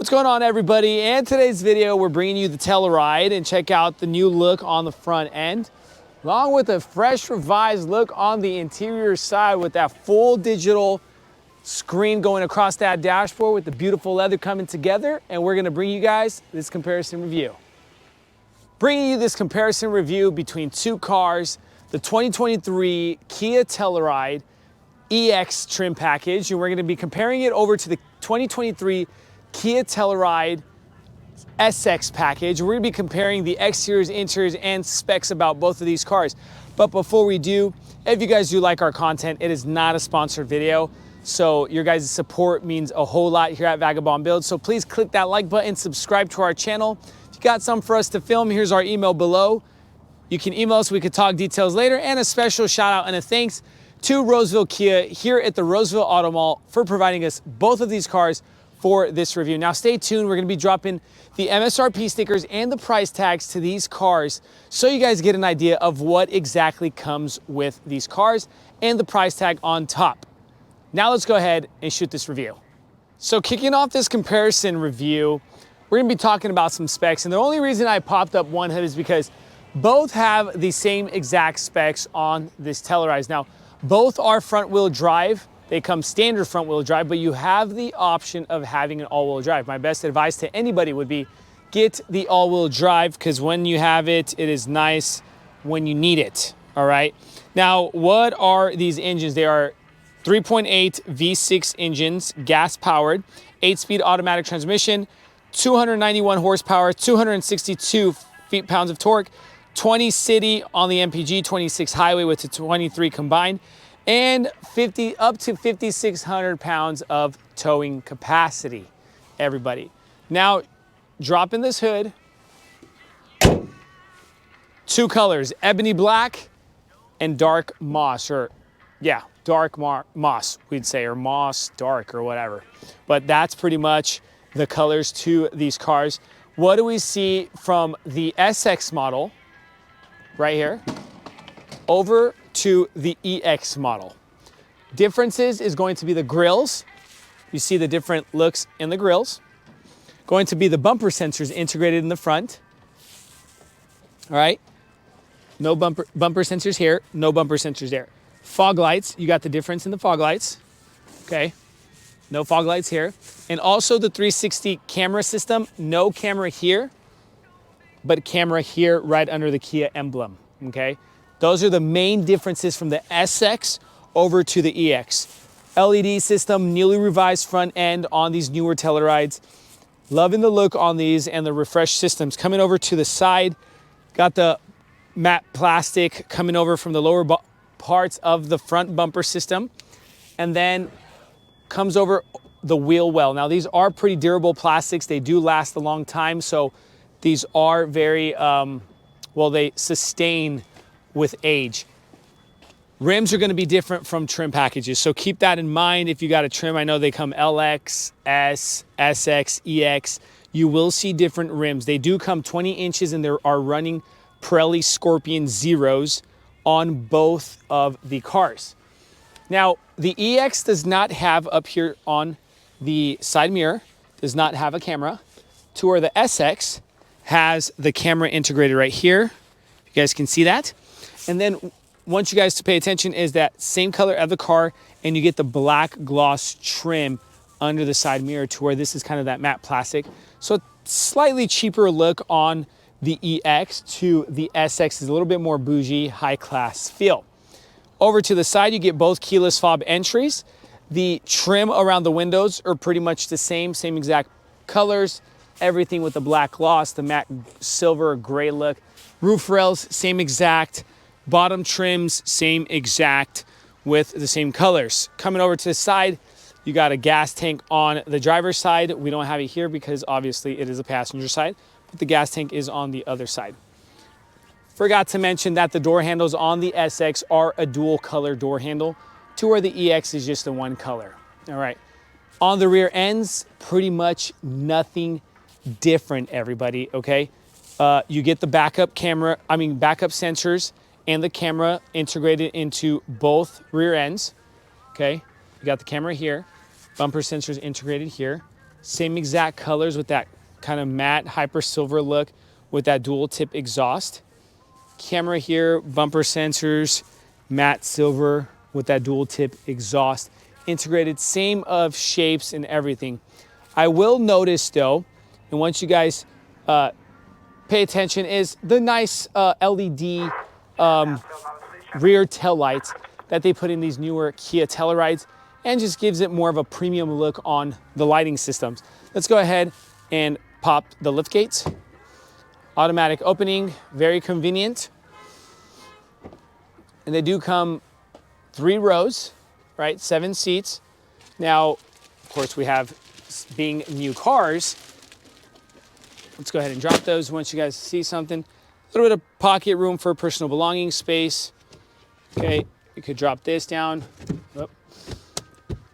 What's going on, everybody? In today's video, we're bringing you the Telluride, and check out the new look on the front end, along with a fresh, revised look on the interior side with that full digital screen going across that dashboard with the beautiful leather coming together. And we're gonna bring you guys this comparison review. Bringing you this comparison review between two cars, the 2023 Kia Telluride EX trim package, and we're gonna be comparing it over to the 2023 Kia Telluride SX package. We're gonna be comparing the exteriors, interiors, and specs about both of these cars. But before we do, if you guys do like our content, it is not a sponsored video, so your guys' support means a whole lot here at Vagabond Builds. So please click that like button, subscribe to our channel. If you got some for us to film, here's our email below. You can email us, we could talk details later. And a special shout out and a thanks to Roseville Kia here at the Roseville Auto Mall for providing us both of these cars for this review. Now stay tuned, we're gonna be dropping the MSRP stickers and the price tags to these cars so you guys get an idea of what exactly comes with these cars and the price tag on top. Now let's go ahead and shoot this review. So kicking off this comparison review, we're gonna be talking about some specs, and the only reason I popped up one hood is because both have the same exact specs on this Telluride. Now, both are front wheel drive. They come standard front wheel drive, but you have the option of having an all wheel drive. My best advice to anybody would be get the all wheel drive, because when you have it, it is nice when you need it, all right? Now, what are these engines? They are 3.8 V6 engines, gas powered, 8-speed automatic transmission, 291 horsepower, 262 feet-pounds of torque, 20 city on the MPG, 26 highway with the 23 combined, and up to 5,600 pounds of towing capacity, everybody. Now, dropping this hood, two colors, ebony black and dark moss, or yeah, dark moss, we'd say, or moss dark or whatever. But that's pretty much the colors to these cars. What do we see from the SX model right here over to the EX model? Differences is going to be the grills. You see the different looks in the grills. Going to be the bumper sensors integrated in the front. All right, no bumper sensors here, no bumper sensors there. Fog lights, you got the difference in the fog lights. Okay, no fog lights here. And also the 360 camera system, no camera here, but camera here right under the Kia emblem, okay? Those are the main differences from the SX over to the EX. LED system, newly revised front end on these newer Tellurides. Loving the look on these and the refreshed systems. Coming over to the side, got the matte plastic coming over from the lower parts of the front bumper system, and then comes over the wheel well. Now these are pretty durable plastics. They do last a long time, so these are very, well, they sustain with age. Rims are gonna be different from trim packages, so keep that in mind if you got a trim. I know they come LX, S, SX, EX. You will see different rims. They do come 20 inches, and there are running Pirelli Scorpion Zeros on both of the cars. Now, the EX does not have up here on the side mirror, does not have a camera, to where the SX has the camera integrated right here. You guys can see that. And then want you guys to pay attention is that same color of the car, and you get the black gloss trim under the side mirror to where this is kind of that matte plastic. So slightly cheaper look on the EX to the SX is a little bit more bougie, high class feel. Over to the side, you get both keyless fob entries. The trim around the windows are pretty much the same exact colors, everything with the black gloss, the matte silver gray look. Roof rails, same exact. Bottom trims, same exact with the same colors. Coming over to the side, you got a gas tank on the driver's side. We don't have it here because obviously it is a passenger side, but the gas tank is on the other side. Forgot to mention that the door handles on the SX are a dual color door handle, to where the EX is just the one color. All right. On the rear ends, pretty much nothing different, everybody, okay? You get the backup sensors and the camera integrated into both rear ends, okay? You got the camera here, bumper sensors integrated here, Same exact colors with that kind of matte hyper silver look with that dual tip exhaust. Camera here, bumper sensors, matte silver with that dual tip exhaust. Integrated, same of shapes and everything. I will notice though, and once you guys pay attention, is the nice LED rear tail lights that they put in these newer Kia Tellurides, and just gives it more of a premium look on the lighting systems. Let's go ahead and pop the lift gates. Automatic opening, very convenient. And they do come 3 rows, right? 7 seats. Now, of course, we have, being new cars, let's go ahead and drop those once you guys see something. A little bit of pocket room for personal belongings space. Okay, you could drop this down. Whoop.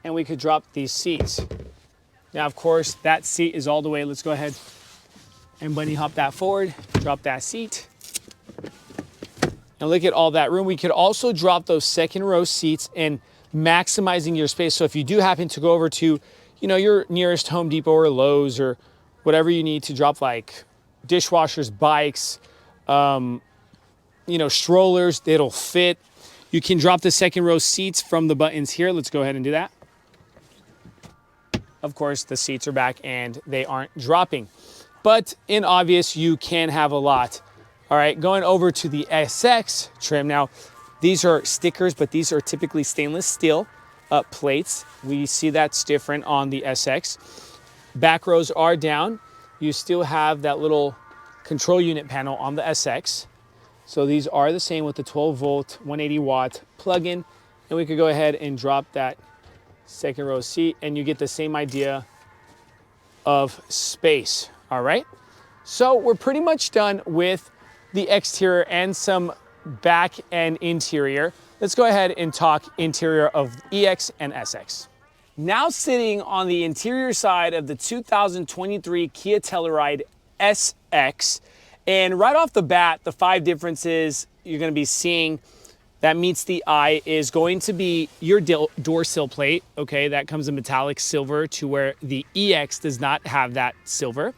And we could drop these seats. Now, of course, that seat is all the way. Let's go ahead and bunny hop that forward, drop that seat. And look at all that room. We could also drop those second row seats and maximizing your space. So if you do happen to go over to, you know, your nearest Home Depot or Lowe's or whatever you need to drop, like dishwashers, bikes, you know, strollers, it'll fit. You can drop the second row seats from the buttons here. Let's go ahead and do that. Of course, the seats are back and they aren't dropping. But in obvious, you can have a lot. All right, going over to the SX trim. Now, these are stickers, but these are typically stainless steel plates. We see that's different on the SX. Back rows are down. You still have that little control unit panel on the SX. So these are the same with the 12 volt, 180 watt plug-in. And we could go ahead and drop that second row seat and you get the same idea of space. All right. So we're pretty much done with the exterior and some back and interior. Let's go ahead and talk interior of EX and SX. Now sitting on the interior side of the 2023 Kia Telluride SX. And right off the bat, the 5 differences you're going to be seeing that meets the eye is going to be your door sill plate. Okay, that comes in metallic silver, to where the EX does not have that silver.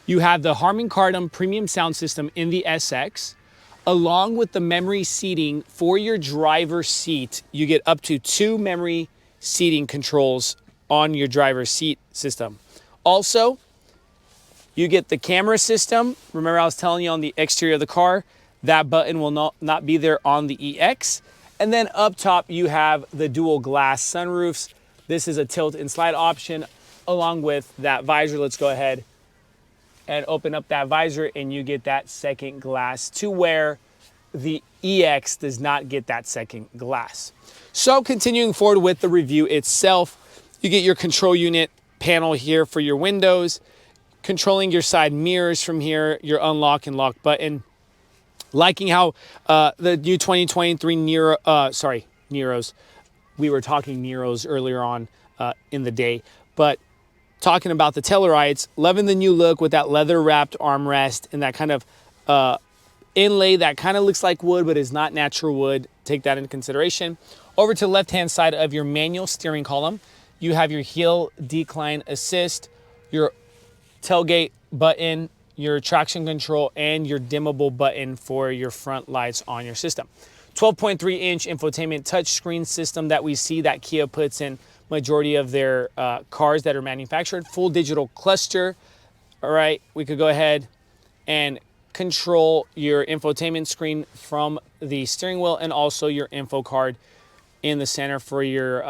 You have the Harman Kardon premium sound system in the SX, along with the memory seating for your driver's seat. You get up to 2 memory seating controls on your driver's seat system. Also, you get the camera system. Remember I was telling you on the exterior of the car, that button will not be there on the EX. And then up top, you have the dual glass sunroofs. This is a tilt and slide option along with that visor. Let's go ahead and open up that visor and you get that second glass, to where the EX does not get that second glass. So continuing forward with the review itself, you get your control unit panel here for your windows, controlling your side mirrors from here, your unlock and lock button. Liking how the new 2023 Neros, we were talking Neros earlier on in the day, but talking about the Tellurides, loving the new look with that leather wrapped armrest and that kind of inlay that kind of looks like wood but is not natural wood. Take that into consideration. Over to the left hand side of your manual steering column, you have your heel decline assist, your tailgate button, your traction control, and your dimmable button for your front lights on your system. 12.3-inch infotainment touchscreen system that we see that Kia puts in majority of their cars that are manufactured. Full digital cluster. All right, we could go ahead and control your infotainment screen from the steering wheel, and also your info card in the center for your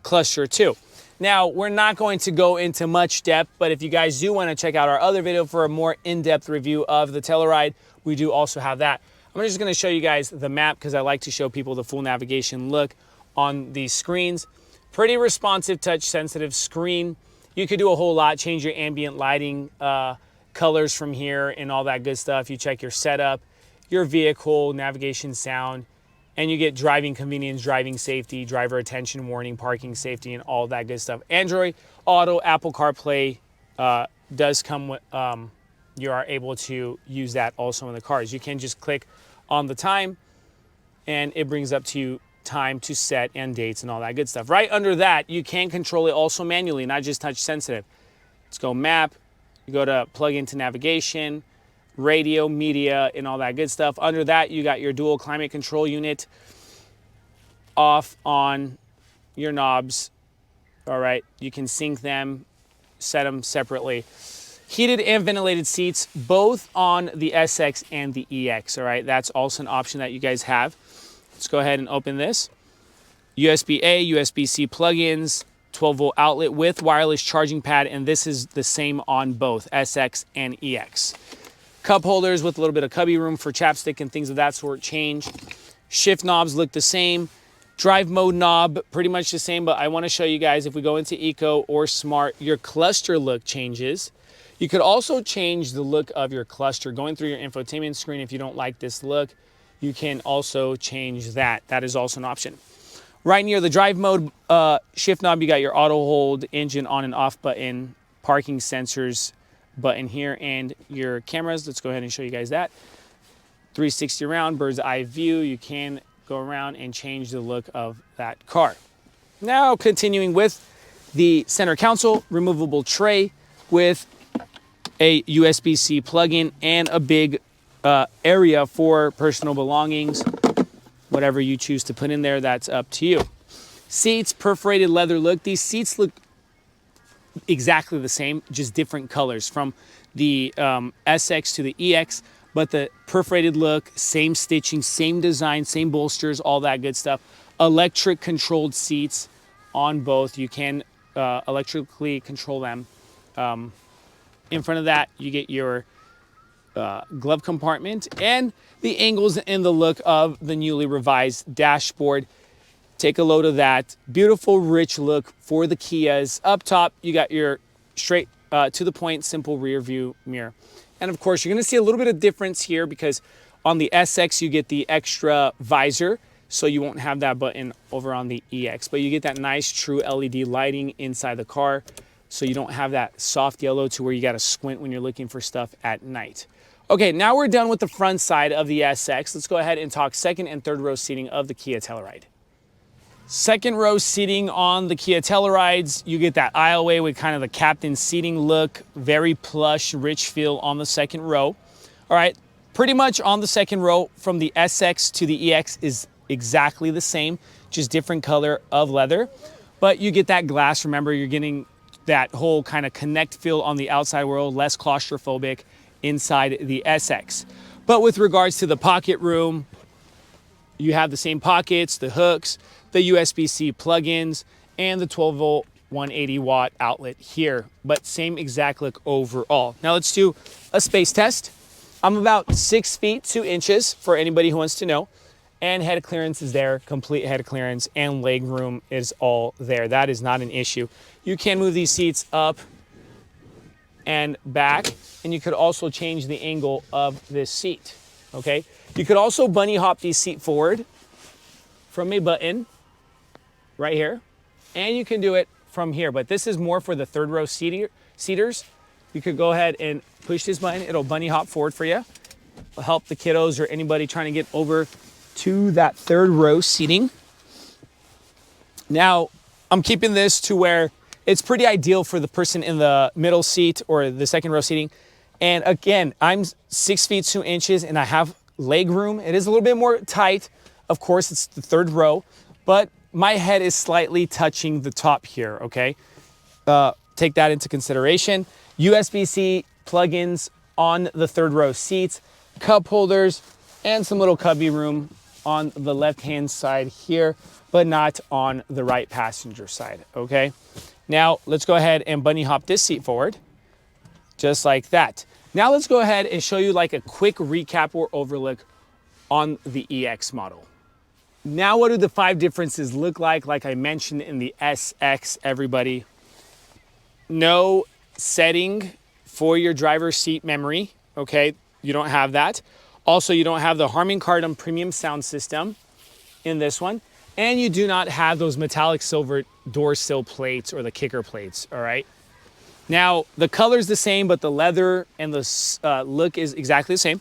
cluster too. Now, we're not going to go into much depth, but if you guys do want to check out our other video for a more in-depth review of the Telluride, we do also have that. I'm just going to show you guys the map because I like to show people the full navigation look on these screens. Pretty responsive, touch-sensitive screen. You could do a whole lot, change your ambient lighting colors from here and all that good stuff. You check your setup, your vehicle, navigation, sound, and you get driving convenience, driving safety, driver attention warning, parking safety, and all that good stuff. Android Auto, Apple CarPlay does come with, you are able to use that also in the cars. You can just click on the time and it brings up to you time to set and dates and all that good stuff. Right under that, you can control it also manually, not just touch sensitive. Let's go map. You go to plug into navigation, radio, media, and all that good stuff. Under that, you got your dual climate control unit, off, on, your knobs. All right, you can sync them, set them separately. Heated and ventilated seats, both on the SX and the EX, all right? That's also an option that you guys have. Let's go ahead and open this. USB-A, USB-C plugins, 12-volt outlet with wireless charging pad, and this is the same on both SX and EX. Cup holders with a little bit of cubby room for chapstick and things of that sort change. Shift knobs look the same. Drive mode knob, pretty much the same, but I want to show you guys if we go into Eco or Smart, your cluster look changes. You could also change the look of your cluster. Going through your infotainment screen, if you don't like this look, you can also change that. That is also an option. Right near the drive mode shift knob, you got your auto hold, engine on and off button, parking sensors button here, and your cameras. Let's go ahead and show you guys that. 360 around, bird's eye view. You can go around and change the look of that car. Now continuing with the center console, removable tray with a USB-C plug-in and a big area for personal belongings. Whatever you choose to put in there, that's up to you. Seats, perforated leather look. These seats look exactly the same, just different colors from the SX to the EX. But the perforated look, same stitching, same design, same bolsters, all that good stuff. Electric controlled seats on both. You can electrically control them. In front of that, you get your glove compartment and the angles and the look of the newly revised dashboard. Take a load of that. Beautiful, rich look for the Kias. Up top, you got your straight to the point, simple rear view mirror. And of course, you're gonna see a little bit of difference here because on the SX, you get the extra visor, so you won't have that button over on the EX, but you get that nice true LED lighting inside the car, so you don't have that soft yellow to where you gotta squint when you're looking for stuff at night. Okay, now we're done with the front side of the SX. Let's go ahead and talk second and third row seating of the Kia Telluride. Second row seating on the Kia Tellurides, you get that aisleway with kind of the captain seating look, very plush, rich feel on the second row. All right, pretty much on the second row from the SX to the EX is exactly the same, just different color of leather. But you get that glass, remember you're getting that whole kind of connect feel on the outside world, less claustrophobic inside the SX. But with regards to the pocket room, you have the same pockets, the hooks, the USB-C plugins, and the 12-volt 180-watt outlet here, but same exact look overall. Now let's do a space test. I'm about 6 feet 2 inches for anybody who wants to know, and head clearance is there, complete head clearance, and leg room is all there. That is not an issue. You can move these seats up and back, and you could also change the angle of this seat, okay? You could also bunny hop the seat forward from a button right here, and you can do it from here, but this is more for the third row seaters. You could go ahead and push this button, it'll bunny hop forward for you. It'll help the kiddos or anybody trying to get over to that third row seating. Now, I'm keeping this to where it's pretty ideal for the person in the middle seat or the second row seating. And again, I'm 6 feet 2 inches and I have leg room. It is a little bit more tight. Of course, it's the third row, but my head is slightly touching the top here, okay? Take that into consideration. USB-C plugins on the third row seats, cup holders, and some little cubby room on the left-hand side here, but not on the right passenger side, okay? Now, let's go ahead and bunny hop this seat forward, just like that. Now let's go ahead and show you like a quick recap or overlook on the EX model. Now, what do the 5 differences look like? Like I mentioned in the SX, everybody, no setting for your driver's seat memory, okay? You don't have that. Also, you don't have the Harman Kardon premium sound system in this one. And you do not have those metallic silver door sill plates or the kicker plates, all right? Now, the color's the same, but the leather and the look is exactly the same.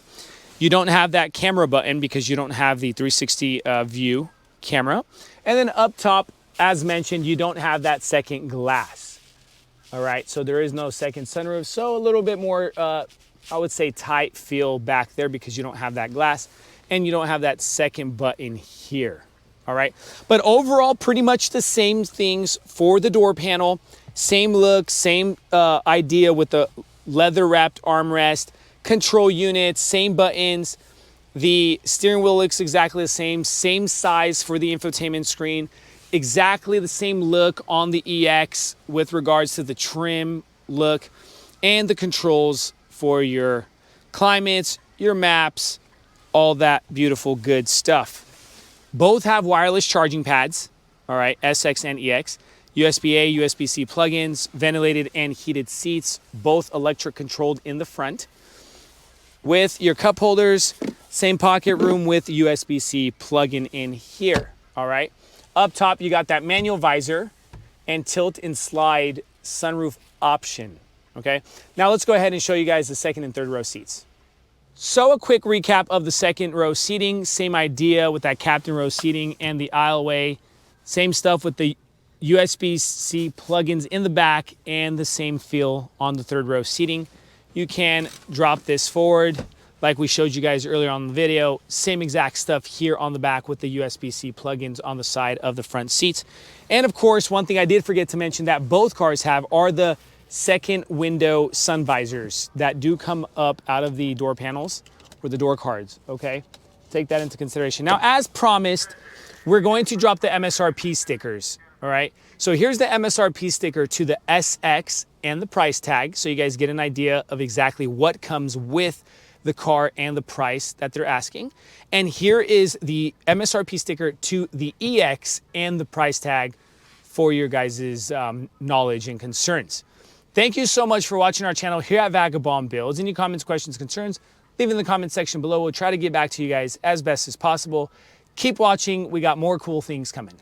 You don't have that camera button because you don't have the 360 view camera. And then up top, as mentioned, you don't have that second glass. All right, so there is no second sunroof. So a little bit more, I would say, tight feel back there because you don't have that glass and you don't have that second button here. All right, but overall, pretty much the same things for the door panel. Same look, same idea with the leather wrapped armrest, control units, same buttons. The steering wheel looks exactly the same size for the infotainment screen, exactly the same look on the EX with regards to the trim look and the controls for your climates, your maps, all that beautiful good stuff. Both have wireless charging pads, all right, SX and EX, USB-A, USB-C plugins, ventilated and heated seats, both electric controlled in the front. With your cup holders, same pocket room with USB-C plug-in in here, all right? Up top, you got that manual visor and tilt and slide sunroof option, okay? Now let's go ahead and show you guys the second and third row seats. So a quick recap of the second row seating, same idea with that captain row seating and the aisleway, same stuff with the USB-C plugins in the back and the same feel on the third row seating. You can drop this forward like we showed you guys earlier on the video. Same exact stuff here on the back with the USB-C plugins on the side of the front seats. And of course, one thing I did forget to mention that both cars have are the second window sun visors that do come up out of the door panels or the door cards, okay? Take that into consideration. Now, as promised, we're going to drop the MSRP stickers, all right? So here's the MSRP sticker to the SX and the price tag, so you guys get an idea of exactly what comes with the car and the price that they're asking. And here is the MSRP sticker to the EX and the price tag for your guys' knowledge and concerns. Thank you so much for watching our channel here at Vagabond Builds. Any comments, questions, concerns, leave in the comment section below. We'll try to get back to you guys as best as possible. Keep watching. We got more cool things coming.